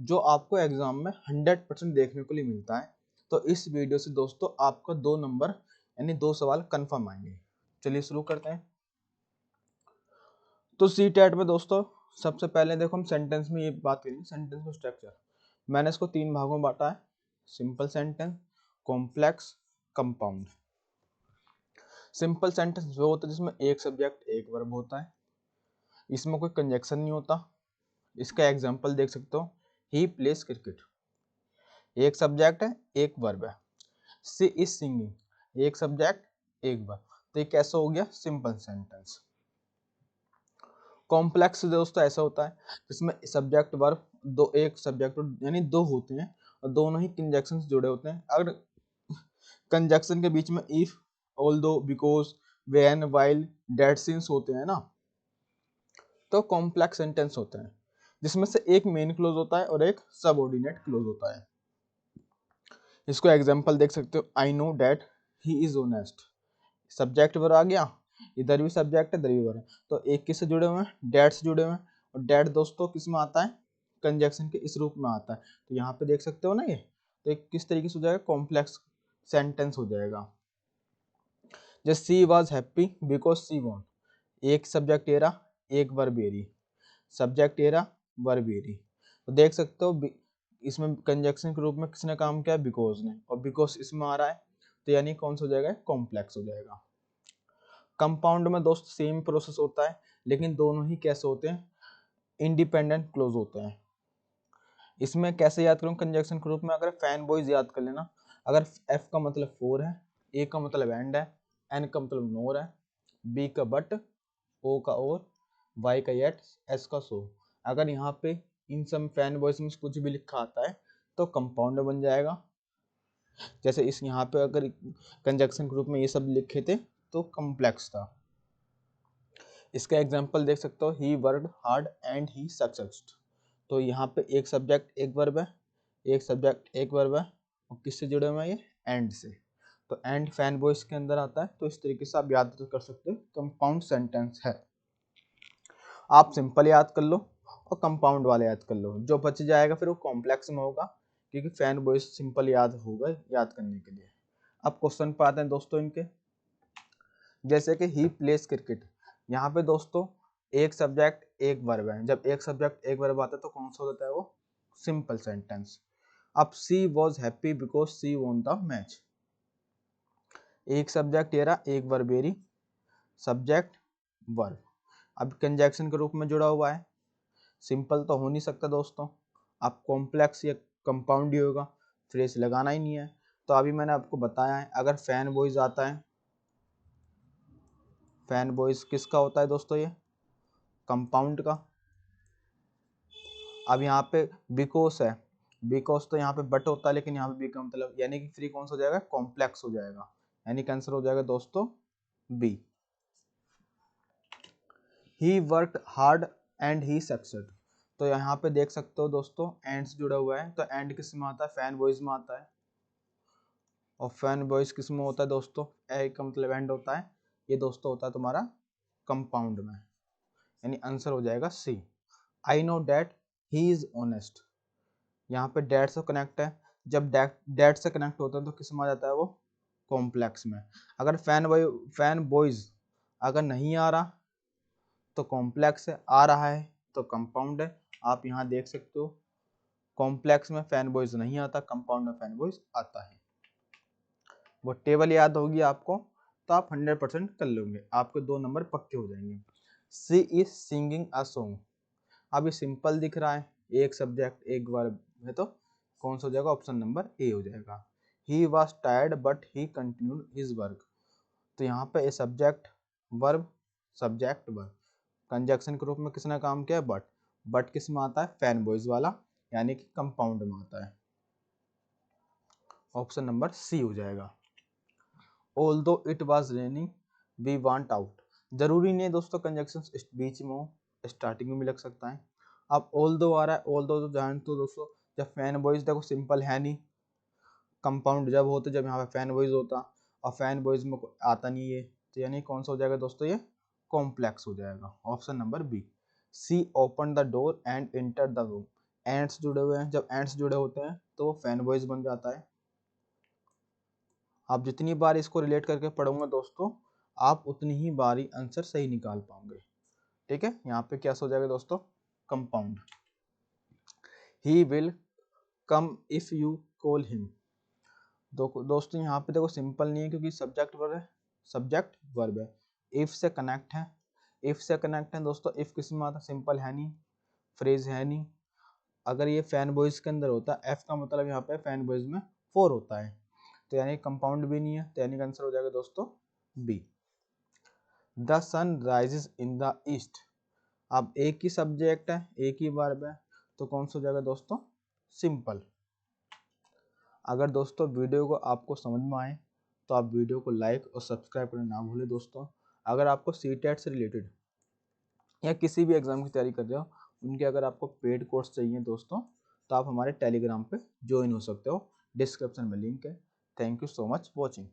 जो आपको एग्जाम में 100% देखने को लिए मिलता है। तो इस वीडियो से दोस्तों आपका 2 नंबर यानी 2 सवाल कंफर्म आएंगे। चलिए शुरू करते हैं। तो सीटेट में दोस्तों सबसे पहले देखो हम सेंटेंस में ये बात करेंगे, सेंटेंस का स्ट्रक्चर। मैंने इसको 3 भागों में बांटा है, simple sentence, complex, compound. Simple sentence वो होता है जिसमें एक सब्जेक्ट एक वर्ब होता है, इसमें कोई कंजक्शन नहीं होता। इसका एग्जांपल देख सकते हो, ही प्लेस क्रिकेट। एक सब्जेक्ट है एक वर्ब है। सी इज सिंगिंग, एक सब्जेक्ट एक वर्ब। तो ये कैसा हो गया, सिंपल सेंटेंस। कॉम्प्लेक्स दोस्तों ऐसा होता है जिसमें सब्जेक्ट वर्ब दो, एक सब्जेक्ट यानी दो होते हैं और दोनों ही कंजक्शन जुड़े होते हैं। अगर कंजक्शन के बीच में if, although, because, when, while, that since होते हैं ना, तो कॉम्प्लेक्स सेंटेंस होते हैं जिसमें से एक मेन क्लोज होता है और एक सबऑर्डिनेट क्लोज होता है। इसको एग्जांपल देख सकते हो, I know that he is honest. Subject verb आ गया, इधर भी सब्जेक्ट है इधर भी वर्ब है, तो एक किससे जुड़े हुए हैं, डैट से जुड़े हुए हैं। और डैट दोस्तों किस में आता है, कंजक्शन के इस रूप में आता है। तो यहाँ पे देख सकते हो ना, ये तो एक किस तरीके से हो जाएगा, कॉम्प्लेक्स सेंटेंस हो जाएगा। जैसे she was happy because she won, एक सब्जेक्ट एरा एक वर्ब एरी, सब्जेक्ट एरा वर्ब एरी। तो देख सकते हो इसमें कंजक्शन के रूप में किसने काम किया, बिकॉज ने, और बिकॉज इसमें आ रहा है तो यानी कौन सा हो जाएगा, कॉम्प्लेक्स हो जाएगा। कंपाउंड में दोस्त सेम प्रोसेस होता है लेकिन दोनों ही कैसे होते हैं, इंडिपेंडेंट क्लोज होते हैं। इसमें कैसे याद करूँ कंजक्शन के रूप में, अगर फैन बॉयज याद कर लेना। अगर एफ का मतलब फोर है, ए का मतलब एंड है, एन का मतलब नोर है, बी का बट, ओ का और, वाई का येट, एस का सो। अगर यहाँ पे इन सब फैन बॉयज में कुछ भी लिखा आता है तो कंपाउंड बन जाएगा। जैसे इस यहाँ पे अगर कंजक्शन के रूप में ये सब लिखे थे तो कॉम्प्लेक्स था। इसका एग्जांपल देख सकते हो, he worked hard and he succeeded. तो यहाँ पे एक सब्जेक्ट एक वर्ब है, एक सब्जेक्ट एक वर्ब है, और किससे जुड़े हुए हैं ये, एंड से। तो एंड फैन बॉयज के अंदर आता है। तो इस तरीके से आप याद कर सकते हो, कंपाउंड सेंटेंस है। आप सिंपल याद कर लो और कंपाउंड वाले याद कर लो, जो बच जाएगा फिर वो कॉम्प्लेक्स में होगा, क्योंकि फैन बॉयज सिंपल याद होगा याद करने के लिए। अब क्वेश्चन पे आते हैं दोस्तों इनके। जैसे कि ही प्लेस क्रिकेट, यहाँ पे दोस्तों एक सब्जेक्ट एक वर्ब है। जब एक सब्जेक्ट एक वर्ब आता है तो कौन सा होता है वो, सिंपल सेंटेंस। अब she was happy because she won the match, एक सब्जेक्ट एरा एक वर्ब एरी, सब्जेक्ट वर्ब। अब कंजक्शन के रूप में जुड़ा हुआ है, सिंपल तो हो नहीं सकता दोस्तों, आप कॉम्प्लेक्स या कंपाउंड ही होगा, फ्रेज लगाना ही नहीं है। तो अभी मैंने आपको बताया है, अगर फैन बॉयज आता है, फैन बॉयज किसका होता है दोस्तों, ये कंपाउंड का। अब यहाँ पे बिकॉज है, बिकॉज तो यहाँ पे बट होता है लेकिन यहाँ पे बी का मतलब यानी कि फ्री कौन सा हो जाएगा, कॉम्प्लेक्स हो जाएगा, यानी कि आंसर हो जाएगा दोस्तों B. He worked hard and he succeed. तो यहाँ पे देख सकते हो दोस्तों एंड से जुड़ा हुआ है, तो एंड किस में आता है, फैन बॉयज में आता है। और फैन बॉयज किस में होता है दोस्तों, ए का मतलब एंड होता है, ये दोस्तों होता है तुम्हारा कंपाउंड में, यानी आंसर हो जाएगा C. I know that he is honest, यहाँ पे डैट से कनेक्ट है, जब डैट से कनेक्ट होता है तो किस में आ जाता है वो, कॉम्प्लेक्स में। अगर फैन बॉयज अगर नहीं आ रहा तो कॉम्प्लेक्स है, आ रहा है तो कंपाउंड है। आप यहाँ देख सकते हो, कॉम्प्लेक्स में फैन बॉयज नहीं आता, कंपाउंड में फैन बॉयज आता है। वो टेबल याद होगी आपको तो आप 100% कर लोगे, आपके 2 नंबर पक्के हो जाएंगे। सी इज सिंगिंग अ सॉन्ग, अब ये सिंपल दिख रहा है, एक सब्जेक्ट एक वर्ब है, तो कौन सा हो जाएगा, ऑप्शन नंबर ए हो जाएगा। He was tired but he continued his work. तो यहाँ पे a subject verb, subject verb, conjunction के रूप में किसने काम किया, बट। बट किस में आता है, फैन बॉयज वाला, यानी कि कंपाउंड में आता है। ऑप्शन नंबर सी हो जाएगा। Although it was raining, we want out। जरूरी नहीं है दोस्तों कंजक्शन बीच में हो, स्टार्टिंग में भी लग सकता है। अब although आ रहा है, although तो जानते हो दोस्तों, जब फैन बॉयज देखो सिंपल है नहीं, कंपाउंड जब होते जब यहाँ पे फैन बॉयज होता, और फैन बॉयज में आता नहीं है, तो यानी कौन सा हो जाएगा दोस्तों, ये कॉम्प्लेक्स हो जाएगा। Option number B. See open the door and enter the room, ends जुड़े हुए हैं, जब एंड्स जुड़े होते हैं तो वो फैन बॉयज बन जाता है। आप जितनी बार इसको रिलेट करके पढ़ोगे दोस्तों, आप उतनी ही बार ही आंसर सही निकाल पाओगे। ठीक है, यहाँ पे क्या हो जाएगा दोस्तों, compound. He will come if you call him. दोस्तों यहाँ पे देखो सिंपल नहीं है क्योंकि सब्जेक्ट वर्ब है, सब्जेक्ट वर्ब है, इफ से कनेक्ट है, इफ से कनेक्ट है दोस्तों। इफ किस में आता है, सिंपल है नहीं, फ्रेज है नहीं। अगर ये फैन बॉयज के अंदर होता है, एफ का मतलब यहाँ पे फैन बॉयज में फॉर होता है, तो यानी कंपाउंड भी नहीं है, तो यानी आंसर हो जाएगा दोस्तों B. The sun rises in the east. अब एक ही सब्जेक्ट है, एक ही वर्ब है, तो कौन सा हो जाएगा दोस्तों, सिंपल। अगर दोस्तों वीडियो को आपको समझ में आए तो आप वीडियो को लाइक और सब्सक्राइब करना ना भूलें दोस्तों। अगर आपको सीटेट से रिलेटेड या किसी भी एग्जाम की तैयारी कर रहे हो, उनके अगर आपको पेड कोर्स चाहिए दोस्तों, तो आप हमारे टेलीग्राम पे ज्वाइन हो सकते हो, डिस्क्रिप्शन में लिंक है। Thank you so much watching.